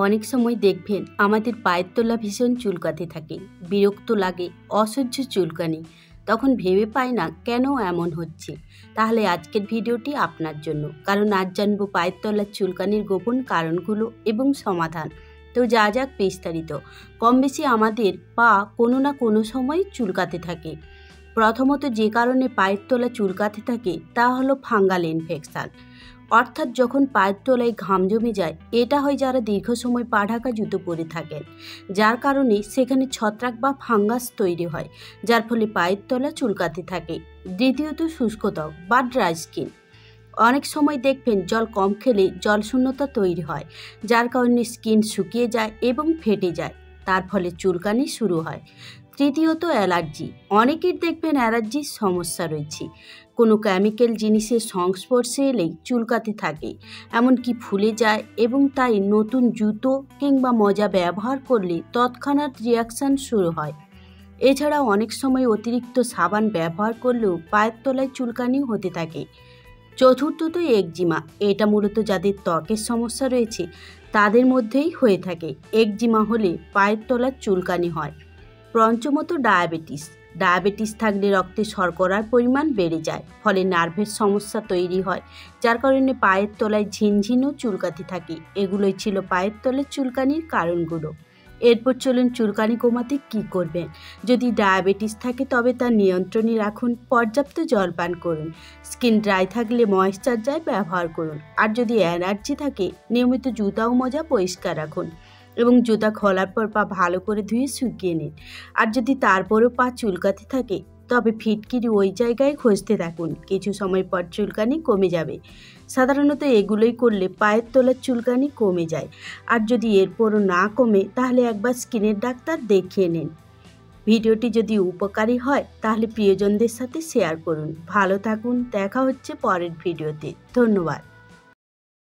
অনেক সময় দেখবেন আমাদের পায়ের তলা ভীষণ চুলকাতে থাকে, বিরক্ত লাগে, অসহ্য চুলকানি। তখন ভেবে পাই না কেন এমন হচ্ছে। তাহলে আজকের ভিডিওটি আপনার জন্য, কারণ আজ জানবো পায়ের তলার চুলকানির গোপন কারণগুলো এবং সমাধান। তো যা যাক বিস্তারিত। কম বেশি আমাদের পা কোনো না কোনো সময় চুলকাতে থাকে। প্রথমত যে কারণে পায়ের তলা চুলকাতে থাকে তা হলো ফাঙ্গাল ইনফেকশান, অর্থাৎ যখন পায়ের তলায় ঘাম জমে যায়। এটা হয় যারা দীর্ঘ সময় পা ঢাকা জুতো পরে থাকেন, যার কারণে সেখানে ছত্রাক বা ফাঙ্গাস তৈরি হয়, যার ফলে পায়ের তলা চুলকাতে থাকে। দ্বিতীয়ত শুষ্ক ত্বক বা ড্রাই স্কিন। অনেক সময় দেখবেন জল কম খেলে জলশূন্যতা তৈরি হয়, যার কারণে স্কিন শুকিয়ে যায় এবং ফেটে যায়, তার ফলে চুলকানি শুরু হয়। তৃতীয়ত অ্যালার্জি। অনেকের দেখবেন অ্যালার্জির সমস্যা রয়েছে, কোনো কেমিক্যাল জিনিসের সংস্পর্শে এলেই চুলকাতে থাকে, এমনকি ফুলে যায় এবং তাই নতুন জুতো কিংবা মোজা ব্যবহার করলে তৎক্ষণাৎ রিয়াকশান শুরু হয়। এছাড়াও অনেক সময় অতিরিক্ত সাবান ব্যবহার করলেও পায়ের তলায় চুলকানি হতে থাকে। চতুর্থত একজিমা। এটা মূলত যাদের ত্বকের সমস্যা রয়েছে তাদের মধ্যেই হয়ে থাকে। একজিমা হলে পায়ের তলার চুলকানি হয়। পঞ্চমত ডায়াবেটিস থাকলে রক্তে শর্করার পরিমাণ বেড়ে যায়, ফলে নার্ভের সমস্যা তৈরি হয়, যার কারণে পায়ের তলায় ঝিনঝিন ও চুলকাতে থাকে। এগুলোই ছিল পায়ের তলার চুলকানির কারণগুলো। এরপর চলুন চুলকানি কমাতে কী করবেন। যদি ডায়াবেটিস থাকে তবে তা নিয়ন্ত্রণে রাখুন, পর্যাপ্ত জল পান করুন, স্কিন ড্রাই থাকলে ময়েশ্চারাইজার ব্যবহার করুন, আর যদি অ্যালার্জি থাকে নিয়মিত জুতা ও মোজা পরিষ্কার রাখুন এবং জুতা খোলার পর পা ভালো করে ধুয়ে শুকিয়ে নিন। আর যদি তারপরও পা চুলকাতে থাকে তবে ফিটকিরি ওই জায়গায় ঘষতে থাকুন, কিছু সময় পর চুলকানি কমে যাবে। সাধারণত এগুলোই করলে পায়ের তলার চুলকানি কমে যায়। আর যদি এরপরও না কমে তাহলে একবার স্কিনের ডাক্তার দেখিয়ে নিন। ভিডিওটি যদি উপকারী হয় তাহলে প্রিয়জনদের সাথে শেয়ার করুন। ভালো থাকুন, দেখা হচ্ছে পরের ভিডিওতে। ধন্যবাদ।